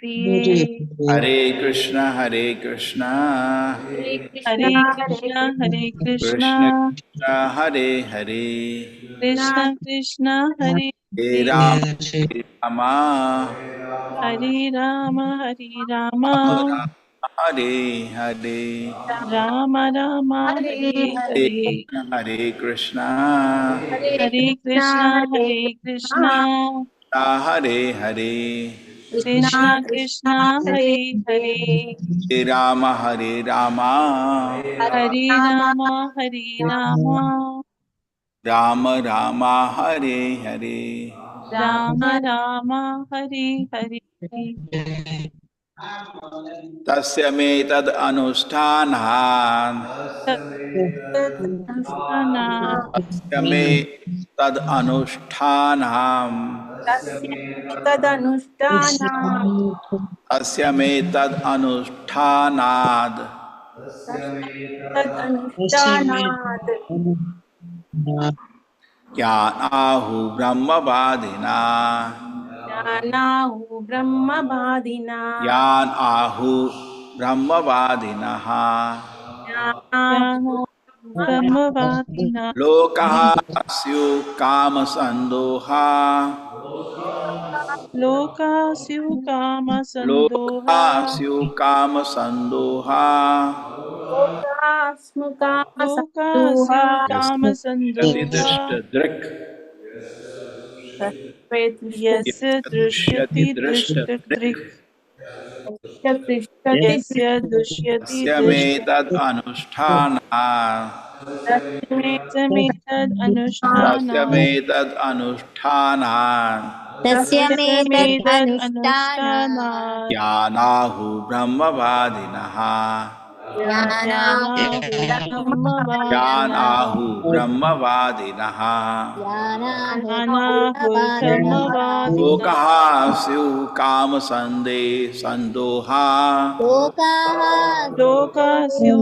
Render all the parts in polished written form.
प्रिये। हरे कृष्णा हरे कृष्णा हरे कृष्णा कृष्ण कृष्ण हरे हरे कृष्ण कृष्ण हरे हरे हरे रामा हरे राम हरे राम राम हरे हरे राम राम हरे हरे हरे कृष्णा हरे कृष्णा हरे कृष्णा हरे हरे कृष्ण कृष्ण हरे हरे हरे रामा हरे राम हरे राम राम राम हरे हरे राम राम हरे हरे तस्य मे तद अनुष्ठानात् तत्सना तस्य मे तद अनुष्ठानाम् तस्य मे तद अनुष्ठानाद् ज्ञानाहु ब्रह्मवादिना ज्ञान आहु ब्रह्मवादिनः ज्ञान ब्रह्मवादिना लोकः स्युः कामसन्दोहा लोकास्यु कामसन्दोहा लोकः स्युः कामसन्दोहा लोकास्यु यस्य कामसन्दोहा दृष्टदृक् यस्य दृश्यति दृष्टदृक् दृष्टदृक् यस्य दृश्यति तस्य मे तद् दृष्टदृक् अनुष्ठानात् समेतद् तस्य मे अनुष्ठानात् तद् अनुष्ठानात् तस्य मे तद् समेतद् अनुष्ठानात् अनुष्ठानात् ज्ञानाहु ब्रह्मवादिनः ज्ञानाहु ब्रह्मवादिनः ज्ञानाहु ब्रह्मवादिनः ज्ञानाहुर्ब्रह्मवादिनः लोकः स्युः कामसन्दे सन्दोहा लोकाः लोकास्यु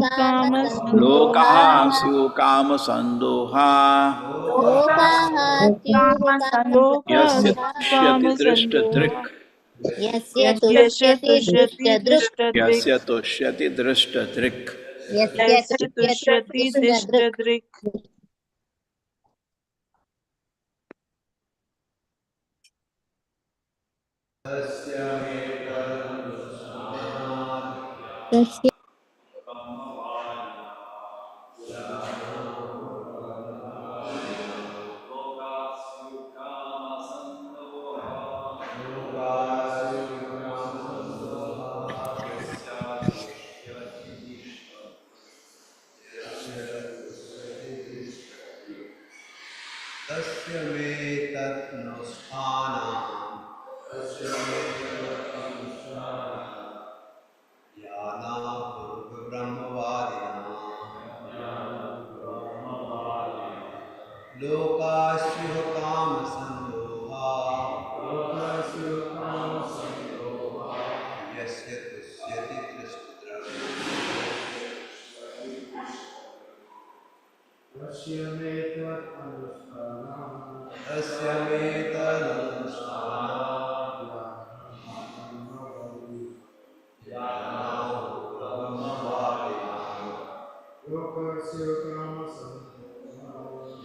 लोकः कामसन्दोहा स्युः कामसन्दोहा लोकाः स्युः यस्य कामसन्दोहाः तुष्यति कामसन्दोहा दृष्टदृक् यस्य यस्य तुष्यति तुष्यति दृष्टदृक् यस्य दृष्टदृक् तुष्यति दृष्टदृक् यस्य यस्य तुष्यति तुष्यति दृष्टदृक् दृष्टदृक् तस्य मे तदनुष्ठानाम् ज्ञानाहुर्ब्रह्मवादिनाः लोकास्युः कामसन्दोहा यस्य तुष्यति दृष्टद्रव्यम् तस्य मे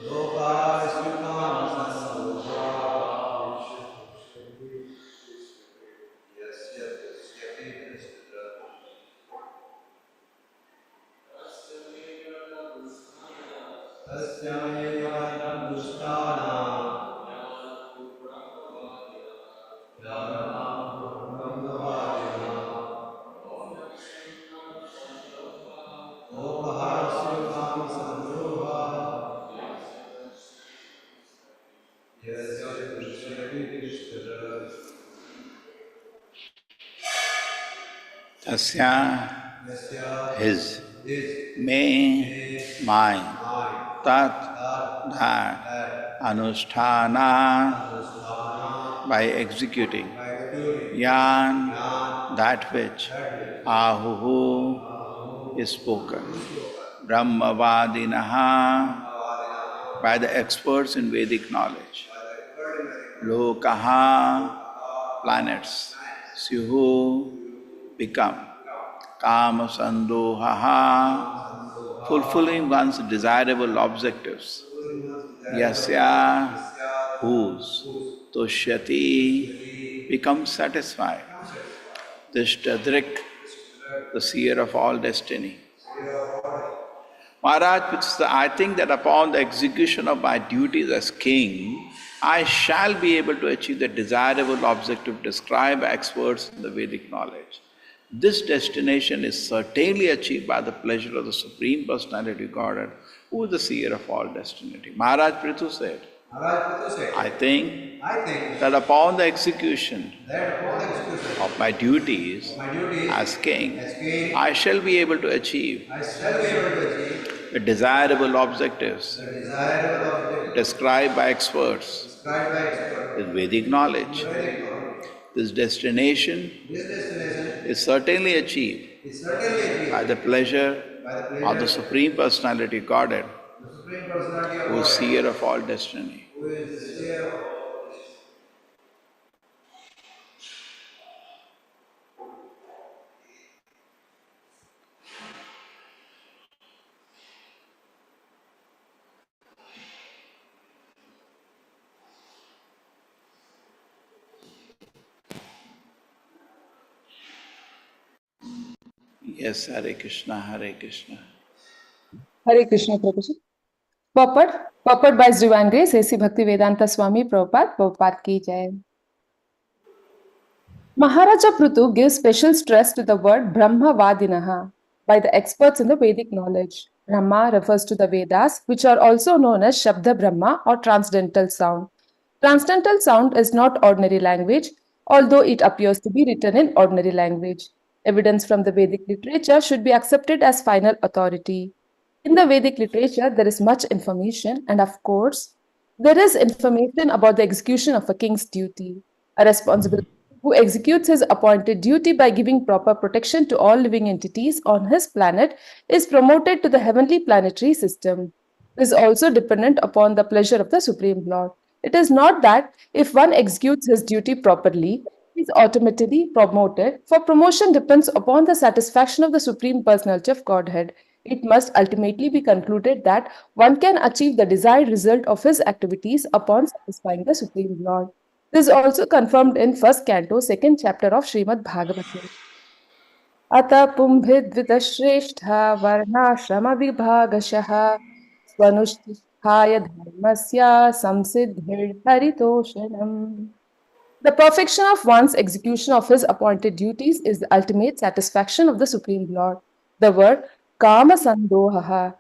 लोकास्यु कामसन्दोहा यस्य तुष्यति दृष्टद्रव्यम् तस्य मे तदनुष्ठानात् लोकहास्य कामसन्दोहा यस्य दृश्यति दृष्टद्रव्यम् तस्या his may my tat that anusthana by executing yan that which ahuhu is spoken brahmavadinaha by the experts in Vedic knowledge lokaha planets Syuhu become kama sandohaha, fulfilling one's desirable objectives. Yasya, whose tushyati, becomes satisfied. Tishtadrik, the seer of all destiny. Maharaj, I think that upon the execution of my duties as king, I shall be able to achieve the desirable objective described by experts in the Vedic knowledge. This destination is certainly achieved by the pleasure of the Supreme Personality of Godhead, who is the seer of all destiny. Maharaj Prithu said, I think that upon the execution of my duties as king, I shall be able to achieve the desirable objectives described by experts with Vedic knowledge. This destination is certainly achieved by the pleasure of the Supreme Personality of Godhead, who is seer of all destiny. Yes, Hare Krishna, Hare Krishna. Hare Krishna, Prabhuji. Purport by His Divine Grace, A.C. Bhaktivedanta Swami Prabhupada, Prabhupada ki jai. Maharaja Prithu gives special stress to the word Brahmavadinaha by the experts in the Vedic knowledge. Brahma refers to the Vedas, which are also known as Shabda Brahma or transcendental sound. Transcendental sound is not ordinary language, although it appears to be written in ordinary language. Evidence from the Vedic literature should be accepted as final authority. In the Vedic literature, there is much information, and of course, there is information about the execution of a king's duty. A responsible who executes his appointed duty by giving proper protection to all living entities on his planet is promoted to the heavenly planetary system. This is also dependent upon the pleasure of the Supreme Lord. It is not that if one executes his duty properly, he is automatically promoted, for promotion depends upon the satisfaction of the Supreme Personality of Godhead. It must ultimately be concluded that one can achieve the desired result of his activities upon satisfying the Supreme Lord. This is also confirmed in first canto, second chapter of Srimad Bhagavatam. Ata pumbhidvita varnashrama vibhagashah swanushthaya dharmasya samsiddhir haritoshanam. The perfection of one's execution of his appointed duties is the ultimate satisfaction of the Supreme Lord. The word kama sandohaha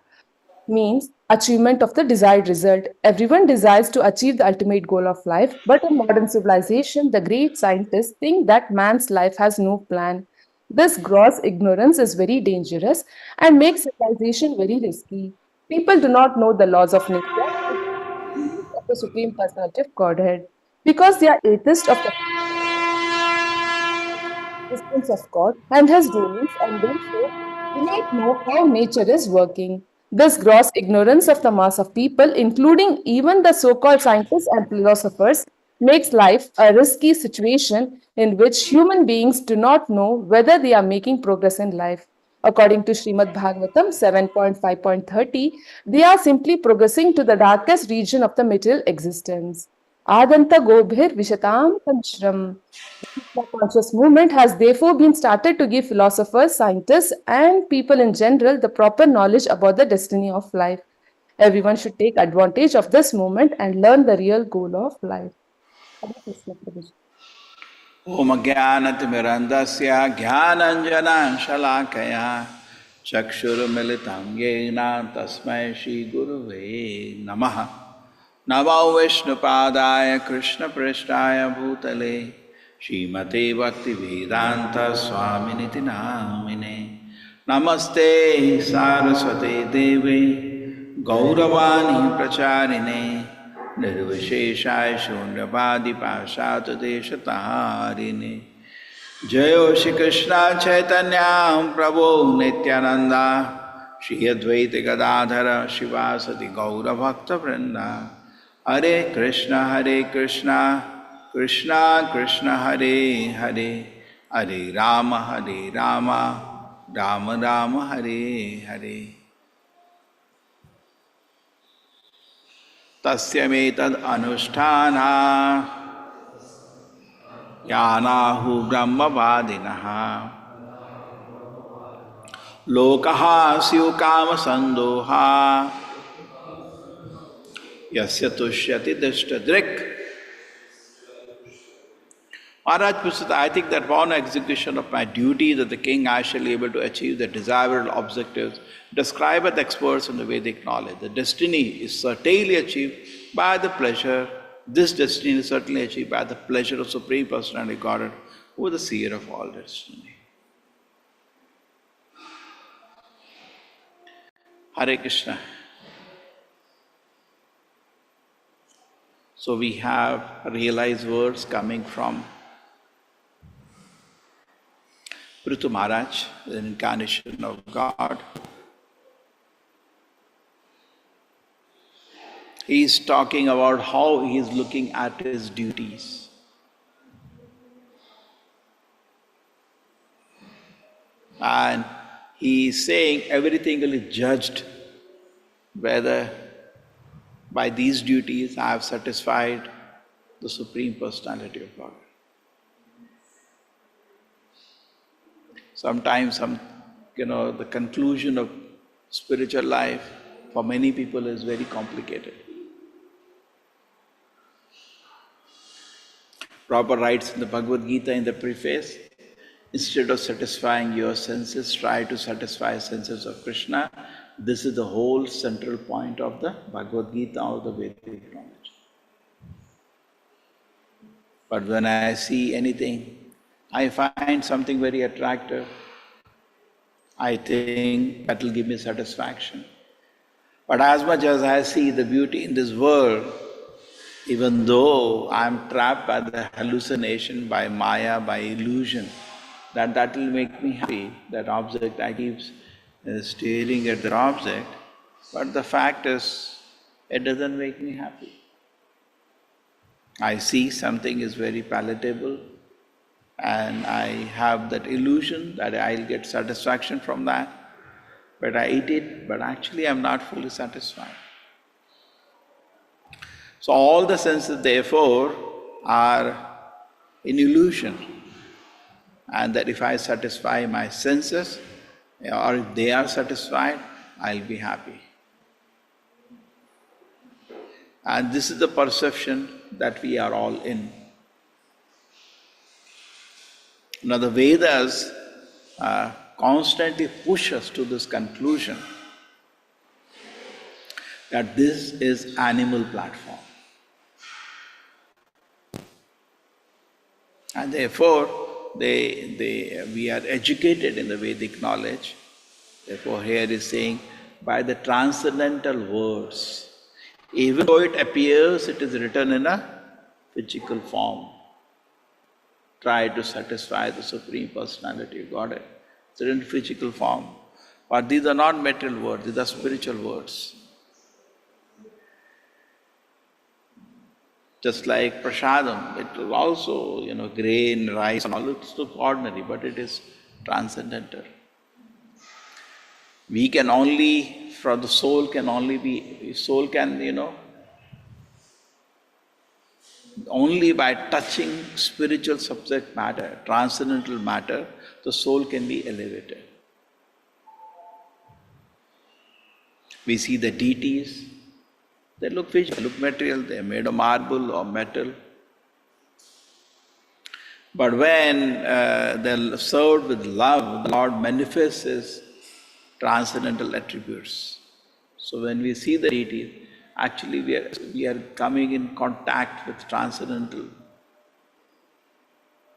means achievement of the desired result. Everyone desires to achieve the ultimate goal of life, but in modern civilization, the great scientists think that man's life has no plan. This gross ignorance is very dangerous and makes civilization very risky. People do not know the laws of nature, of the Supreme Personality of Godhead, because they are atheists of the existence of God and His rulings, and therefore do not know how nature is working. This gross ignorance of the mass of people, including even the so called scientists and philosophers, makes life a risky situation in which human beings do not know whether they are making progress in life. According to Srimad Bhagavatam 7.5.30, they are simply progressing to the darkest region of the material existence. Adanta Gobhir Vishatam Kamshram. The conscious movement has therefore been started to give philosophers, scientists, and people in general the proper knowledge about the destiny of life. Everyone should take advantage of this movement and learn the real goal of life. Hare Krishna, Prabhuji. Om Jnanatimirandasya Jnananjana Shalakaya Chakshurumilitam Yena Tasmai Shri Guruve Namaha Namo Vishnupadaya Krishna Prishtaya Bhutale Srimate Bhaktivedanta Swaminiti Namine Namaste Saraswate Deve Gauravani Pracharine Nirvisheshaya Shunyavadi Pashat Deshatarine Jayo Shri Krishna Chaitanya Prabhu Nityananda Shri Advaita Gadadhara Shivasati Gaura Bhakta Vrinda Hare Krishna Krishna Krishna Hare Hare Hare Rama, Rama Rama, Hare Hare. Tasya metad anusthana yanahu brahmavadinaha lokaha syukama sandoha yasya tushyati dishtadrik. Maharaj Pusita, I think that upon execution of my duty that the king I shall be able to achieve the desirable objectives described by the experts in the Vedic knowledge. The destiny is certainly achieved by the pleasure. This destiny is certainly achieved by the pleasure of Supreme Personality Godhead, who is the seer of all destiny. Hare Krishna. So we have realized words coming from Prithu Maharaj, the incarnation of God. He is talking about how he is looking at his duties. And he is saying everything will be judged whether by these duties I have satisfied the Supreme Personality of God. Sometimes the conclusion of spiritual life for many people is very complicated. Prabhupada writes in the Bhagavad Gita in the preface, instead of satisfying your senses, try to satisfy senses of Krishna. This is the whole central point of the Bhagavad Gita or the Vedic knowledge. But when I see anything, I find something very attractive, I think that will give me satisfaction. But as much as I see the beauty in this world, even though I am trapped by the hallucination, by Maya, by illusion, that will make me happy. That object, I keep staring at the object, but the fact is, it doesn't make me happy. I see something is very palatable, and I have that illusion that I'll get satisfaction from that, but I eat it, but actually I'm not fully satisfied. So all the senses therefore are in illusion, and that if I satisfy my senses, or if they are satisfied, I'll be happy. And this is the perception that we are all in. Now the Vedas constantly push us to this conclusion that this is animal platform. And therefore, we are educated in the Vedic knowledge. Therefore, here is saying, by the transcendental words, even though it appears it is written in a physical form, try to satisfy the Supreme Personality of Godhead. It's in physical form. But these are not material words, these are spiritual words. Just like prasadam, it is also, grain, rice, and all, it's so ordinary, but it is transcendental. We can only, for the soul can only be, only by touching spiritual subject matter, transcendental matter, the soul can be elevated. We see the deities, they look physical, look material, they are made of marble or metal. But when they're served with love, the Lord manifests His transcendental attributes. So when we see the deity, actually we are coming in contact with transcendental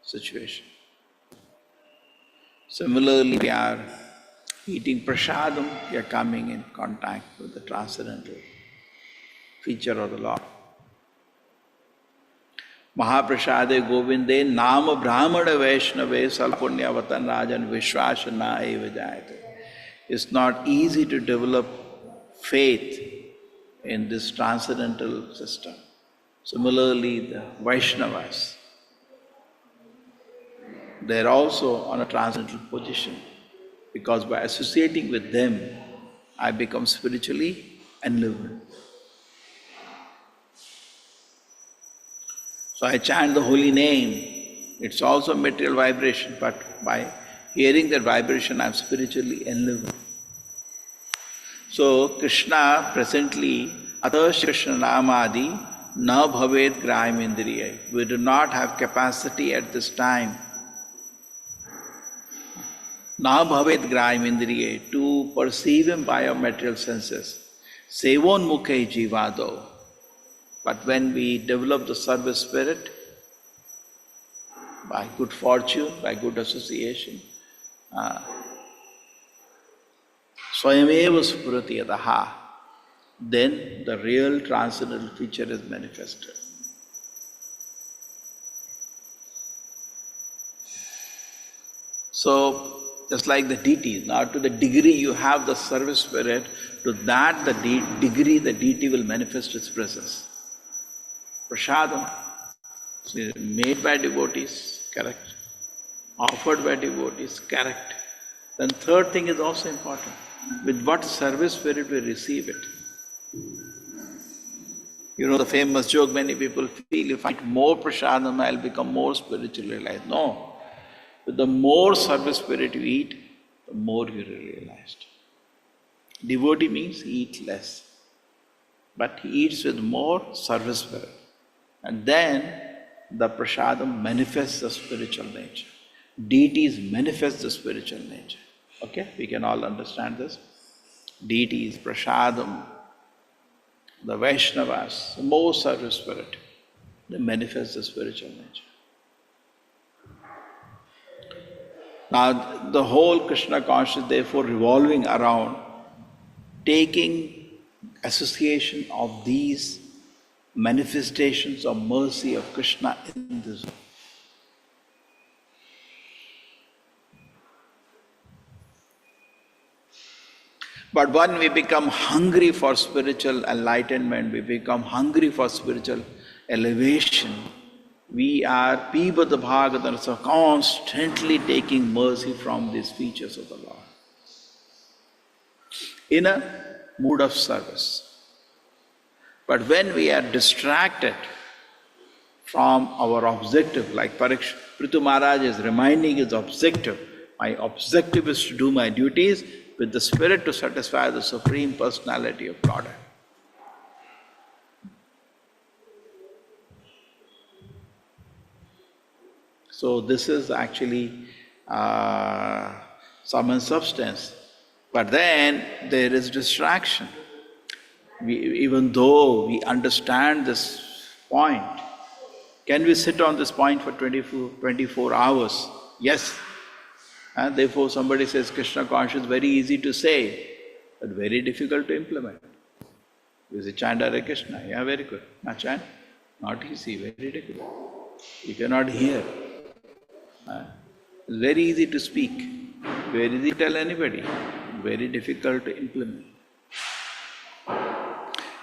situation. Similarly, we are eating prasadam, we are coming in contact with the transcendental feature of the Lord. Mahaprasade Govinde Nama Brahmana Vaishnave Salpunya Vatan Rajan Vishwasana Eva Jayate. It's not easy to develop faith in this transcendental system. Similarly, the Vaishnavas, they're also on a transcendental position, because by associating with them, I become spiritually enlivened. So I chant the holy name. It's also material vibration, but by hearing that vibration, I'm spiritually enlivened. So Krishna presently, Atash Krishna Namadi, na bhavet graham indriya. We do not have capacity at this time, na bhavet graham indriya, to perceive him by our material senses. Sevon mukhe jivado. But when we develop the service spirit, by good fortune, by good association, swayameva spurati yadaha, then the real transcendental feature is manifested. So, just like the deity, now to the degree you have the service spirit, to that the degree the deity will manifest its presence. Prasadam, made by devotees, correct. Offered by devotees, correct. Then third thing is also important. With what service spirit we receive it. You know the famous joke, many people feel, if I eat more prasadam, I'll become more spiritually realized. No. With the more service spirit you eat, the more you realized. Devotee means eat less. But he eats with more service spirit. And then the prasadam manifests the spiritual nature. Deities manifest the spiritual nature. Okay, we can all understand this. Deities, prasadam, the Vaishnavas, the more service spirit, they manifest the spiritual nature. Now, the whole Krishna consciousness, therefore, revolving around taking association of these manifestations of mercy of Krishna in this world. But when we become hungry for spiritual enlightenment, we become hungry for spiritual elevation, we are Pibata Bhagavatam, so constantly taking mercy from these features of the Lord. In a mood of service. But when we are distracted from our objective, like Prithu Maharaj is reminding his objective, my objective is to do my duties with the spirit to satisfy the Supreme Personality of Godhead. So this is actually sum and substance. But then there is distraction. Even though we understand this point, can we sit on this point for 24 hours? Yes. And therefore somebody says Krishna consciousness is very easy to say, but very difficult to implement. You say chant Hare Krishna, yeah, very good. Now chant, not easy, very difficult. You cannot hear. It's very easy to speak, very easy to tell anybody, very difficult to implement.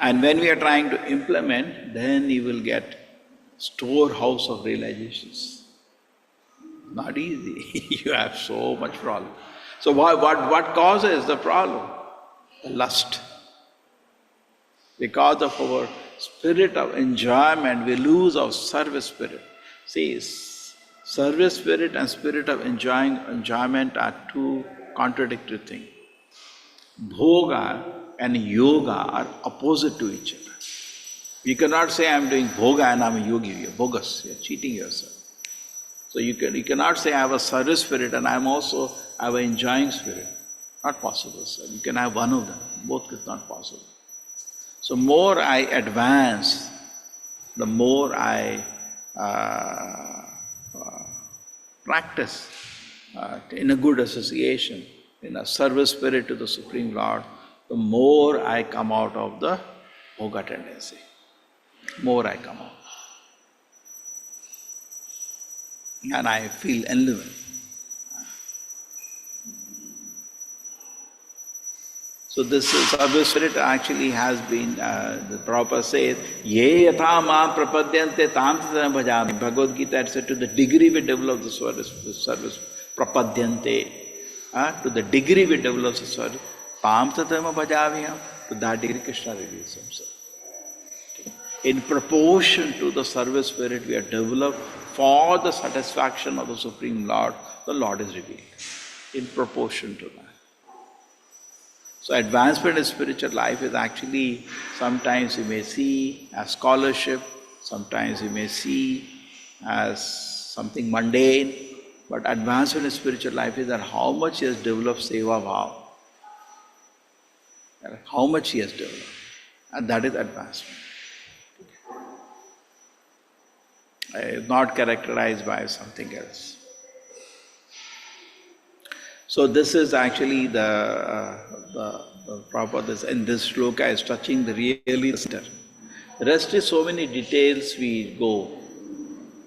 And when we are trying to implement, then you will get storehouse of realizations. Not easy. You have so much problem. So what causes the problem? Lust. Because of our spirit of enjoyment, we lose our service spirit. See, service spirit and spirit of enjoyment are two contradictory things. Bhoga and yoga are opposite to each other. You cannot say I am doing bhoga and I am a yogi. You are bogus. You are cheating yourself. So you cannot say I have a service spirit and I am also have an enjoying spirit. Not possible, sir. You can have one of them. Both is not possible. So more I advance, the more I practice in a good association, in a service spirit to the Supreme Lord, the more I come out of the bhoga tendency. More I come out. And I feel enlivened. So this service spirit actually has been, the Prabhupada says, Ye yatha ma prapadyante tam tatam bhajami. Bhagavad Gita had said, to the degree we develop the service prapadyante, to the degree we develop the service, tam tatam bhajami. To that degree Krishna reveals himself. In proportion to the service spirit we have developed for the satisfaction of the Supreme Lord, the Lord is revealed. In proportion to that. So advancement in spiritual life is actually, sometimes you may see as scholarship, sometimes you may see as something mundane, but advancement in spiritual life is that how much he has developed seva bhav, how much he has developed, and that is advancement. Not characterized by something else. So this is actually the Prabhupada in this shloka is touching the really center. The rest is so many details we go.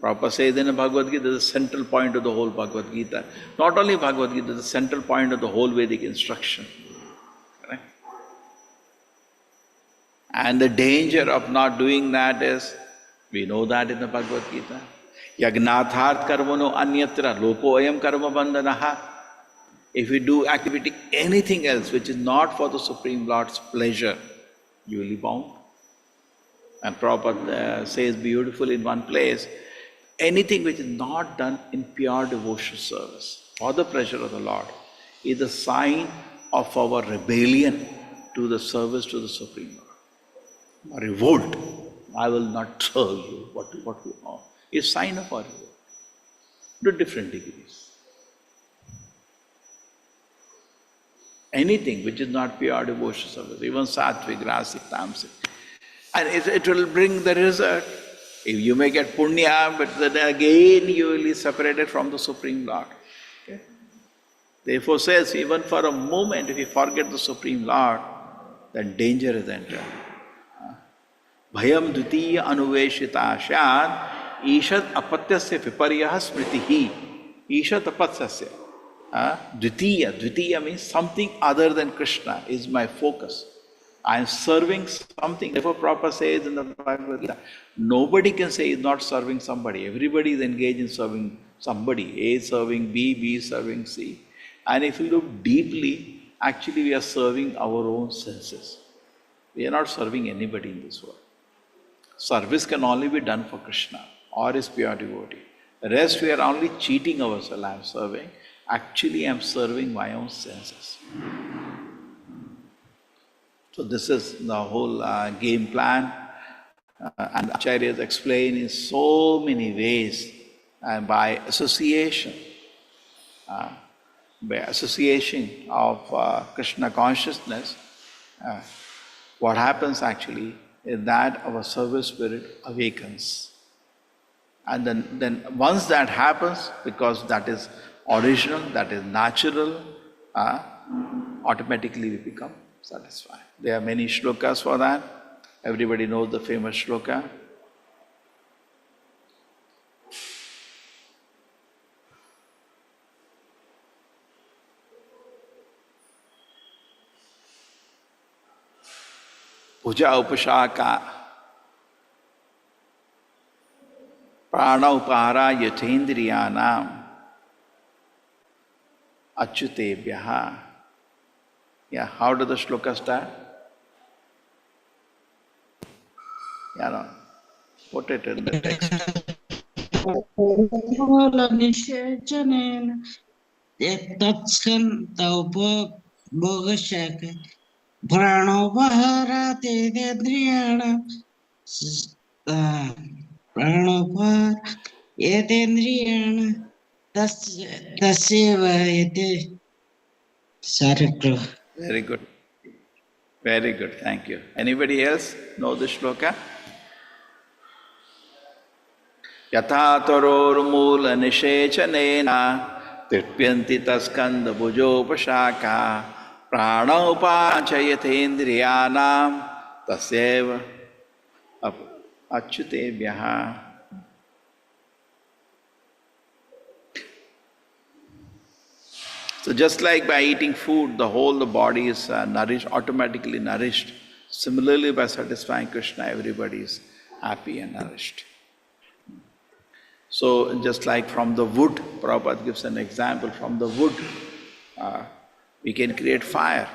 Prabhupada says in the Bhagavad Gita, the central point of the whole Bhagavad Gita. Not only Bhagavad Gita, the central point of the whole Vedic instruction. Correct? And the danger of not doing that is, we know that in the Bhagavad Gita. Yagnatharth karmano anyatra lopo ayam karma bandhanaha. If you do activity, anything else which is not for the Supreme Lord's pleasure, you will be bound. And Prabhupada says beautifully in one place, anything which is not done in pure devotional service for the pleasure of the Lord is a sign of our rebellion to the service to the Supreme Lord. A revolt. I will not serve you. What you know. Is sign of our revolt. To different degrees. Anything which is not pure devotional service, even sattvic, rasic, tamasic, and it will bring the result. If you may get punya, but then again you will be separated from the Supreme Lord. Okay? Therefore says, even for a moment, if you forget the Supreme Lord, then danger is entered. Bhayam dvitiya anuveshita syad, ishat apatyasya viparyah smritihi. Ishat apatyasya. Dvitiya means something other than Krishna is my focus. I am serving something. Therefore, Prabhupada says in the Bhagavad Gita, nobody can say he's not serving somebody. Everybody is engaged in serving somebody. A serving B, B serving C. And if you look deeply, actually we are serving our own senses. We are not serving anybody in this world. Service can only be done for Krishna or his pure devotee. The rest we are only cheating ourselves. I am serving. Actually, I am serving my own senses. So this is the whole game plan. And Acharyas explain in so many ways by association. By association of Krishna consciousness, what happens actually is that our service spirit awakens. And then once that happens, because that is original, that is natural, automatically we become satisfied. There are many shlokas for that. Everybody knows the famous shloka. Puja upashaka prana upahara yathendriyanam achyutebhyaha. Yeah, how does the shloka start? Yeah, no. Put it in the text. Nishechanen Tatskan Taupa Bogashaka Pranopahara Tedendriana Pranopahara Yetendriana Tasyeva Yete Sarikro. Very good. Very good, thank you. Anybody else know the shloka? Yatha tarormula nishechanena tirpyanti taskanda bhujopashaka prana upachayathendriyanam tasyeva achyutebhyaha. So just like by eating food, the body is nourished, automatically nourished. Similarly, by satisfying Krishna, everybody is happy and nourished. So just like from the wood, Prabhupada gives an example, from the wood, we can create fire.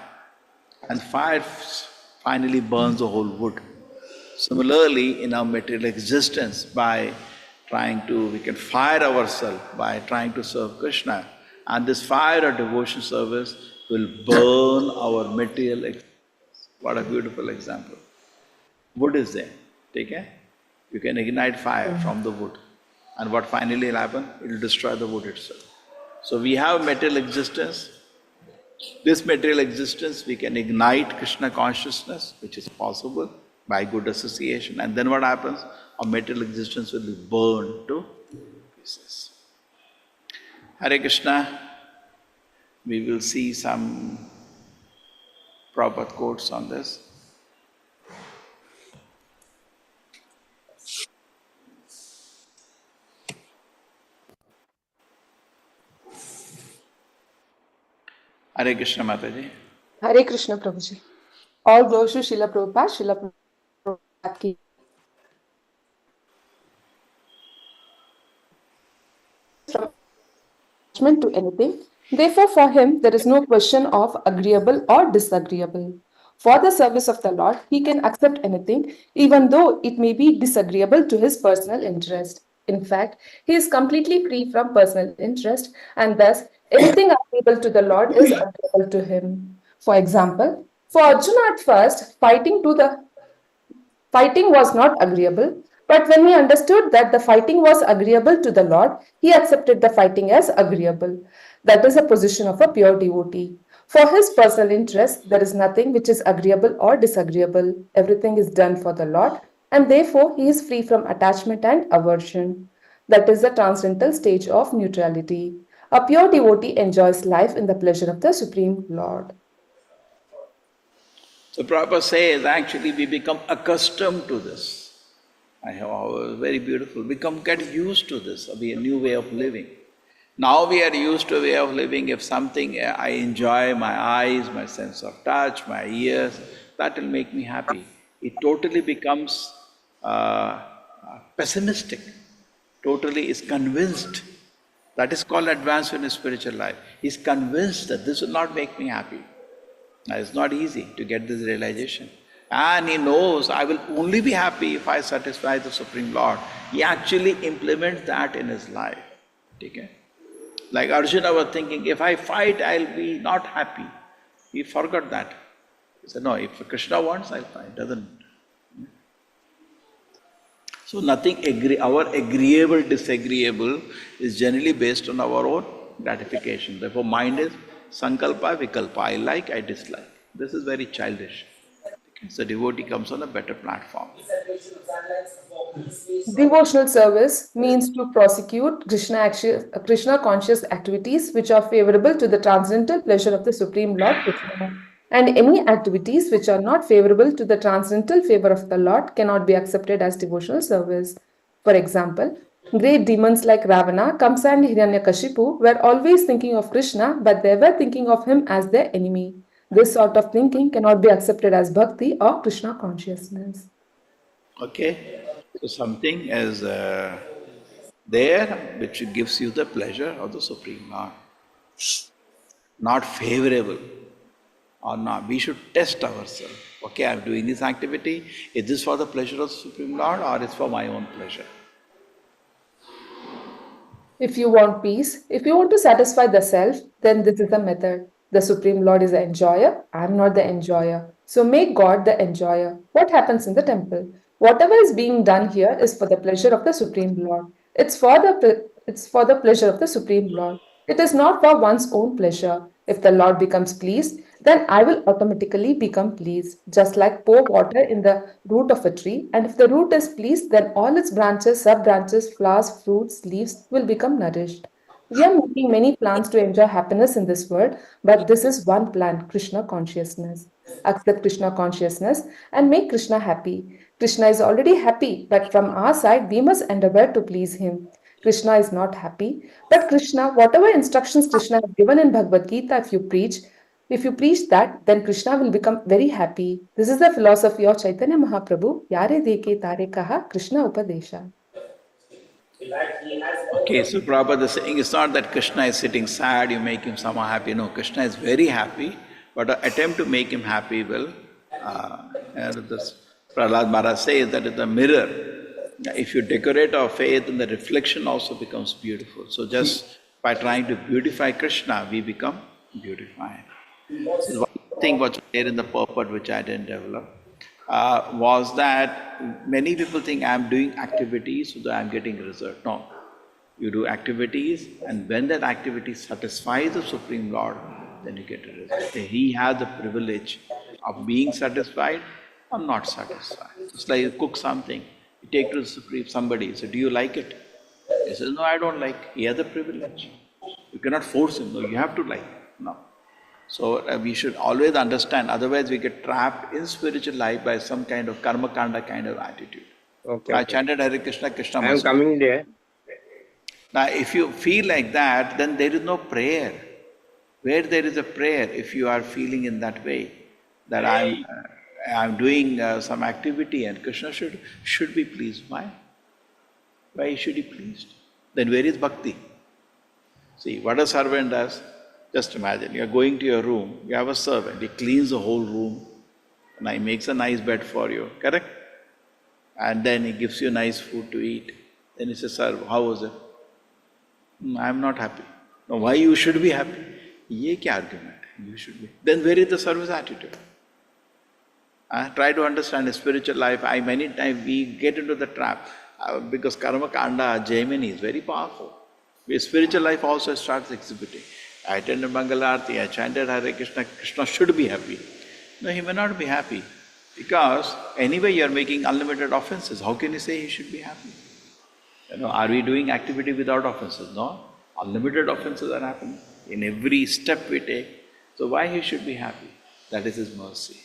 And fire finally burns the whole wood. Similarly, in our material existence, we can fire ourselves by trying to serve Krishna. And this fire of devotion service will burn our material existence. What a beautiful example. Wood is there, okay? You can ignite fire from the wood. And what finally will happen? It will destroy the wood itself. So we have material existence. This material existence, we can ignite Krishna consciousness, which is possible by good association. And then what happens? Our material existence will be burned to pieces. Hare Krishna, we will see some Prabhupada quotes on this. Hare Krishna Mataji. Hare Krishna Prabhuji. All glories to Srila Prabhupada, Srila Prabhupada ki. From attachment to anything. Therefore, for him, there is no question of agreeable or disagreeable. For the service of the Lord, he can accept anything, even though it may be disagreeable to his personal interest. In fact, he is completely free from personal interest, and thus anything agreeable to the Lord is agreeable to him. For example, for Arjuna at first, fighting was not agreeable, but when he understood that the fighting was agreeable to the Lord, he accepted the fighting as agreeable. That is a position of a pure devotee. For his personal interest, there is nothing which is agreeable or disagreeable. Everything is done for the Lord, and therefore he is free from attachment and aversion. That is the transcendental stage of neutrality. A pure devotee enjoys life in the pleasure of the Supreme Lord. So Prabhupada says, actually we become accustomed to this. Very beautiful. Get used to this, a new way of living. Now we are used to a way of living. If something I enjoy, my eyes, my sense of touch, my ears, that will make me happy. It totally becomes pessimistic, totally is convinced. That is called advancement in spiritual life. He's convinced that this will not make me happy. Now, it's not easy to get this realization. And he knows I will only be happy if I satisfy the Supreme Lord. He actually implements that in his life. Okay? Like Arjuna was thinking, if I fight, I'll be not happy. He forgot that. He said, no, if Krishna wants, I'll fight. Doesn't. So nothing our agreeable, disagreeable is generally based on our own gratification. Therefore, mind is sankalpa, vikalpa. I like, I dislike. This is very childish. So devotee comes on a better platform. Devotional service means to prosecute Krishna conscious activities which are favorable to the transcendental pleasure of the Supreme Lord Krishna. And any activities which are not favorable to the transcendental favor of the Lord cannot be accepted as devotional service. For example, great demons like Ravana, Kamsa and Hiranyakashipu were always thinking of Krishna, but they were thinking of him as their enemy. This sort of thinking cannot be accepted as bhakti or Krishna consciousness. Okay, so something is there which gives you the pleasure of the Supreme Lord. Not favorable or not. We should test ourselves. Okay, I'm doing this activity. Is this for the pleasure of the Supreme Lord or is for my own pleasure? If you want peace, if you want to satisfy the self, then this is the method. The Supreme Lord is the enjoyer, I am not the enjoyer. So make God the enjoyer. What happens in the temple? Whatever is being done here is for the pleasure of the Supreme Lord. It's for the pleasure of the Supreme Lord. It is not for one's own pleasure. If the Lord becomes pleased, then I will automatically become pleased. Just like pour water in the root of a tree, and if the root is pleased, then all its branches, sub-branches, flowers, fruits, leaves will become nourished. We are making many plans to enjoy happiness in this world, but this is one plan, Krishna consciousness. Accept Krishna consciousness and make Krishna happy. Krishna is already happy, but from our side, we must endeavor to please him. Krishna is not happy. But Krishna, whatever instructions Krishna has given in Bhagavad Gita, if you preach that, then Krishna will become very happy. This is the philosophy of Chaitanya Mahaprabhu. Yare deke tare kaha Krishna Upadesha. Okay, so Prabhupada is saying it's not that Krishna is sitting sad, you make him somehow happy. No, Krishna is very happy, but an attempt to make him happy will, this Prahlad Maharaj says that it's a mirror. If you decorate our faith, then the reflection also becomes beautiful. So just by trying to beautify Krishna, we become beautified. So one thing was there in the purport which I didn't develop was that many people think I'm doing activities so that I'm getting result. No. You do activities, and when that activity satisfies the Supreme Lord, then you get a result. He has the privilege of being satisfied or not satisfied. It's like you cook something, you take to the Supreme somebody, so do you like it? He says, no, I don't like it. He has the privilege. You cannot force him, no, you have to like it. No. So we should always understand, otherwise we get trapped in spiritual life by some kind of karma kanda kind of attitude. Okay. I chanted Hare Krishna, Krishna I am must. coming there. Now, if you feel like that, then there is no prayer. Where there is a prayer, if you are feeling in that way, that I'm doing some activity and Krishna should be pleased. Why? Why should he be pleased? Then where is bhakti? See, what a servant does, just imagine, you are going to your room, you have a servant, he cleans the whole room, and he makes a nice bed for you, correct? And then he gives you nice food to eat. Then he says, sir, how was it? I am not happy. No, why you should be happy? Ye kya argument? You should be. Then where is the service attitude? Try to understand the spiritual life. Many times we get into the trap because karma kanda, Jaimini is very powerful. Your spiritual life also starts exhibiting. I attended Mangalarti, I chanted Hare Krishna, Krishna should be happy. No, he may not be happy because anyway you are making unlimited offenses. How can you say he should be happy? Are we doing activity without offenses? No. Unlimited offenses are happening in every step we take. So why he should be happy? That is his mercy.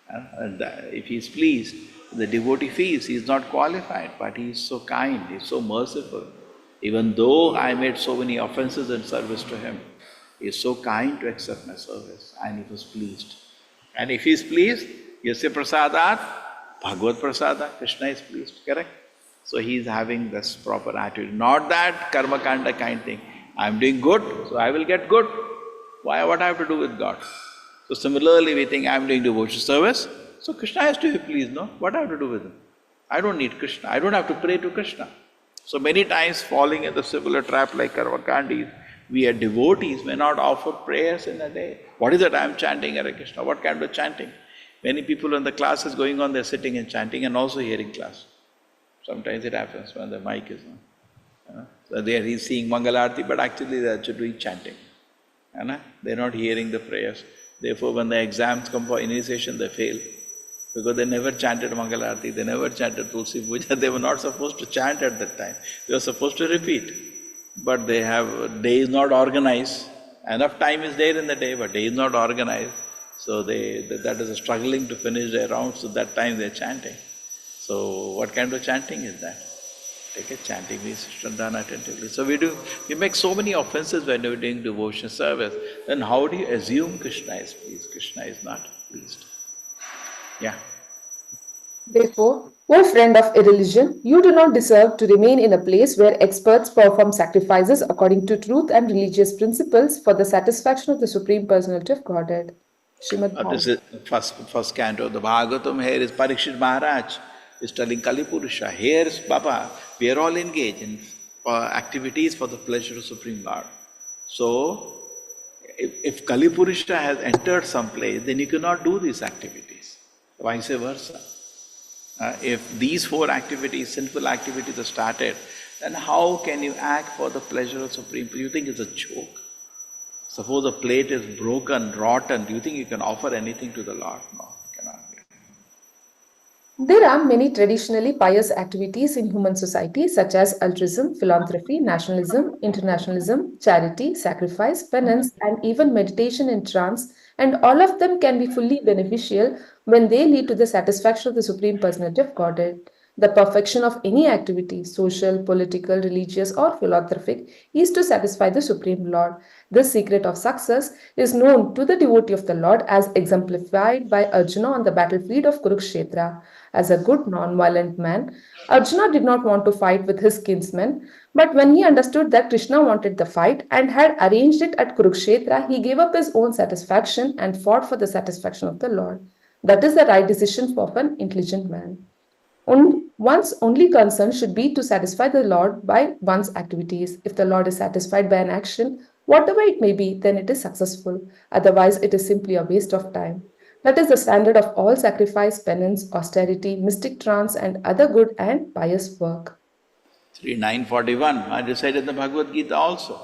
And if he is pleased, the devotee feels he is not qualified, but he is so kind, he is so merciful. Even though I made so many offenses in service to him, he is so kind to accept my service, and he was pleased. And if he is pleased, yasya prasadat, Bhagavad prasada, Krishna is pleased, correct? So he is having this proper attitude, not that karma kanda kind thing. I am doing good, so I will get good. Why? What I have to do with God? So similarly, we think I am doing devotional service, so Krishna has to be pleased, no? What I have to do with him? I don't need Krishna. I don't have to pray to Krishna. So many times falling in the similar trap like karmakandis, we are devotees may not offer prayers in a day. What is it? I am chanting Hare Krishna. What kind of chanting? Many people when the class is going on, they are sitting and chanting and also hearing class. Sometimes it happens when the mic is on. So they are seeing Mangalarti, but actually they are doing chanting. They are not hearing the prayers. Therefore, when the exams come for initiation, they fail. Because they never chanted Mangalarti, they never chanted Tulsi Puja. They were not supposed to chant at that time. They were supposed to repeat. But they have, day is not organized. Enough time is there in the day, but day is not organized. So that is struggling to finish their rounds, so that time they are chanting. So what kind of chanting is that? Take a chanting means done attentively. So we make so many offenses when we're doing devotion service. Then how do you assume Krishna is pleased? Krishna is not pleased. Yeah. Therefore, O friend of irreligion, you do not deserve to remain in a place where experts perform sacrifices according to truth and religious principles for the satisfaction of the Supreme Personality of Godhead. Srimad This is first canto of the Bhagavatam. Here is Parikshit Maharaj is telling Kali Purusha, here is Baba, we are all engaged in activities for the pleasure of Supreme Lord. So, if Kali Purusha has entered some place, then you cannot do these activities. Vice versa. If these four activities, sinful activities are started, then how can you act for the pleasure of Supreme? You think it's a joke? Suppose a plate is broken, rotten, do you think you can offer anything to the Lord? No, you cannot. There are many traditionally pious activities in human society such as altruism, philanthropy, nationalism, internationalism, charity, sacrifice, penance, and even meditation in trance, and all of them can be fully beneficial when they lead to the satisfaction of the Supreme Personality of Godhead. The perfection of any activity, social, political, religious, or philanthropic, is to satisfy the Supreme Lord. This secret of success is known to the devotee of the Lord as exemplified by Arjuna on the battlefield of Kurukshetra. As a good non-violent man, Arjuna did not want to fight with his kinsmen, but when he understood that Krishna wanted the fight and had arranged it at Kurukshetra, he gave up his own satisfaction and fought for the satisfaction of the Lord. That is the right decision for an intelligent man. One's only concern should be to satisfy the Lord by one's activities. If the Lord is satisfied by an action, whatever it may be, then it is successful. Otherwise, it is simply a waste of time. That is the standard of all sacrifice, penance, austerity, mystic trance, and other good and pious work. 941, I recited in the Bhagavad Gita also.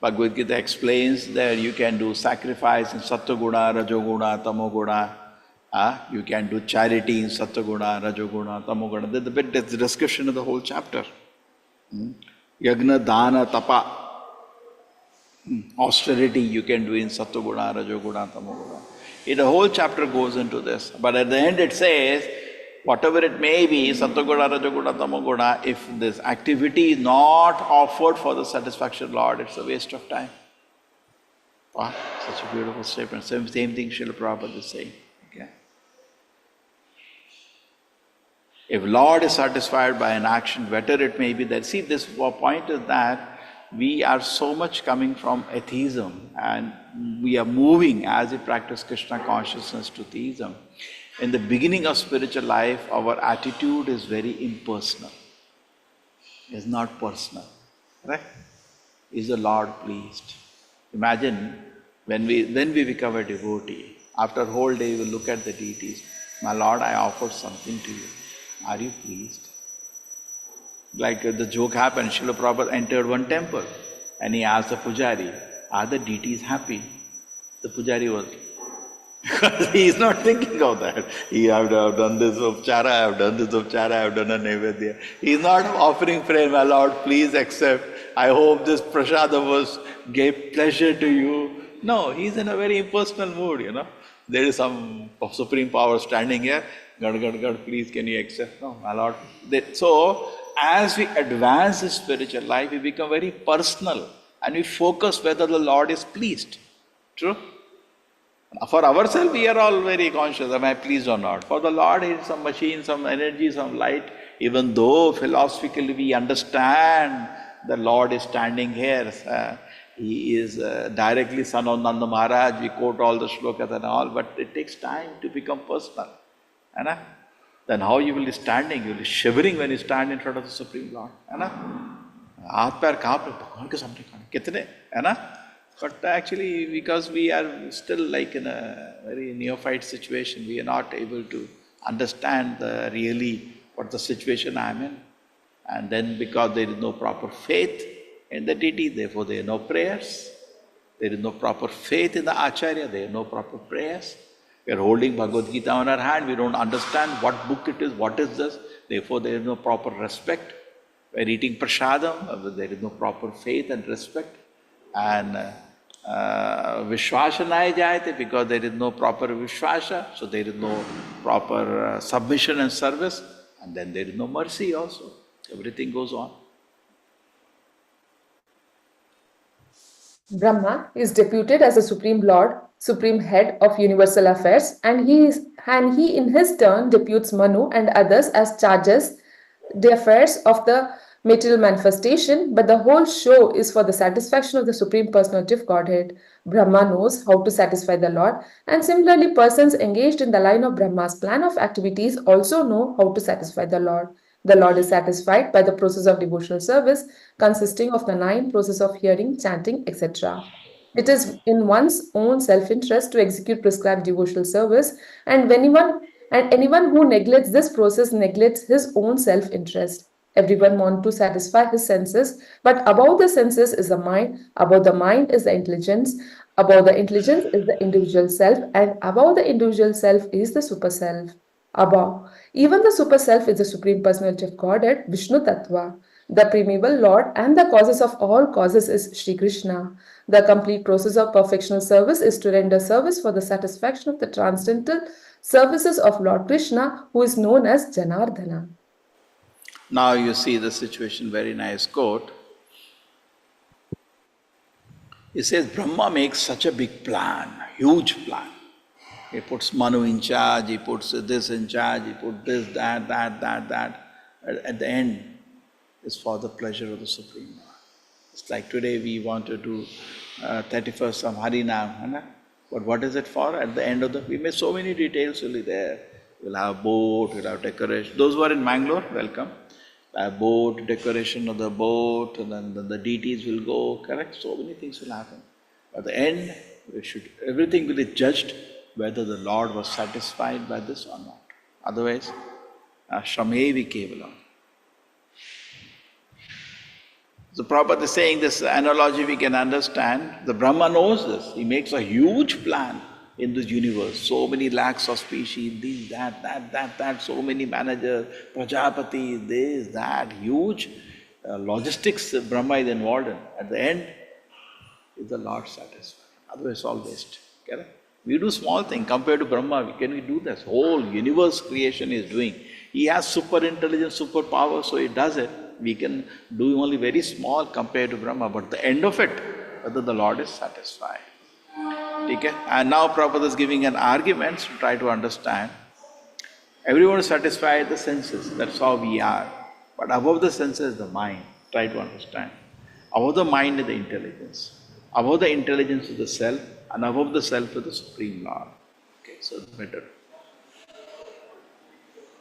Bhagavad Gita explains that you can do sacrifice in Sattva-guna, Rajoguna, Tamoguna. You can do charity in Sattva-guna, Rajoguna, Tamoguna. That's the bit, that's the description of the whole chapter. Yagna, Dana, Tapa. Austerity you can do in Sattva-guna, Rajoguna, Tamoguna. The whole chapter goes into this. But at the end it says, whatever it may be, Sattva-guna, Rajoguna, Tamoguna, if this activity is not offered for the satisfaction of Lord, it's a waste of time. Wow, such a beautiful statement. Same thing Srila Prabhupada is saying. Okay. If Lord is satisfied by an action, whatever it may be, that see, this point is that we are so much coming from atheism and we are moving as we practice Krishna consciousness to theism. In the beginning of spiritual life, our attitude is very impersonal. It's not personal. Right? Is the Lord pleased? Imagine when we become a devotee, after a whole day we will look at the deities. My Lord, I offered something to you. Are you pleased? Like the joke happened, Srila Prabhupada entered one temple and he asked the pujari, are the deities happy? The pujari was, because he is not thinking of that. I have done this upchara, I have done this upchara, I have done a nevedya. He is not offering prayer, my Lord, please accept. I hope this prasada gave pleasure to you. No, he is in a very impersonal mood, There is some supreme power standing here. God, please can you accept? No, my Lord. So, as we advance in spiritual life, we become very personal and we focus whether the Lord is pleased. True? For ourselves, we are all very conscious, am I pleased or not? For the Lord, He is some machine, some energy, some light. Even though philosophically we understand the Lord is standing here, He is directly son of Nanda Maharaj, we quote all the shlokas and all, but it takes time to become personal. Then how you will be standing? You will be shivering when you stand in front of the Supreme Lord. But actually, because we are still like in a very neophyte situation, we are not able to understand really what the situation I am in. And then because there is no proper faith in the deity, therefore there are no prayers. There is no proper faith in the Acharya, there are no proper prayers. We are holding Bhagavad Gita on our hand, we don't understand what book it is, what is this, therefore there is no proper respect. We are eating prasadam, there is no proper faith and respect. And Vishwasa nahi jayate, because there is no proper Vishwasa, so there is no proper submission and service, and then there is no mercy also. Everything goes on. Brahma is deputed as a Supreme Lord, Supreme Head of Universal Affairs, and he in his turn deputes Manu and others as charges the affairs of the material manifestation, but the whole show is for the satisfaction of the Supreme Personality of Godhead. Brahma knows how to satisfy the Lord, and similarly persons engaged in the line of Brahma's plan of activities also know how to satisfy the Lord. The Lord is satisfied by the process of devotional service, consisting of the 9 processes of hearing, chanting, etc. It is in one's own self-interest to execute prescribed devotional service, and anyone who neglects this process neglects his own self-interest. Everyone wants to satisfy his senses, but above the senses is the mind, above the mind is the intelligence, above the intelligence is the individual self, and above the individual self is the super self. Above, even the super self is the Supreme Personality of Godhead, Vishnu Tattva. The primeval Lord and the causes of all causes is Sri Krishna. The complete process of perfectional service is to render service for the satisfaction of the transcendental services of Lord Krishna, who is known as Janardhana. Now you see the situation, very nice quote. He says, Brahma makes such a big plan, huge plan. He puts Manu in charge, he puts this in charge, he puts this, that. At the end, it's for the pleasure of the Supreme Lord. It's like today we want to do 31st some Harinam, but what is it for? At the end of the, we made so many details will be there. We'll have boat, we'll have decoration. Those who are in Mangalore, welcome. Boat, decoration of the boat, and then the deities will go, correct? So many things will happen. At the end, everything will be judged whether the Lord was satisfied by this or not. Otherwise, Shramevi Kevalam. So Prabhupada is saying this analogy we can understand. The Brahma knows this. He makes a huge plan in this universe. So many lakhs of species, this, that, so many managers, Prajapati, this, that, huge logistics Brahma is involved in. At the end, is the Lord satisfied? Otherwise, all waste. Correct? We do small thing compared to Brahma. Can we do this? Whole universe creation is doing. He has super intelligence, super power, so he does it. We can do only very small compared to Brahma, but the end of it, whether the Lord is satisfied. Okay? And now Prabhupada is giving an argument to try to understand. Everyone is satisfied with the senses, that's how we are. But above the senses is the mind. Try to understand. Above the mind is the intelligence. Above the intelligence is the self, and above the self is the Supreme Lord. Okay, so it's better.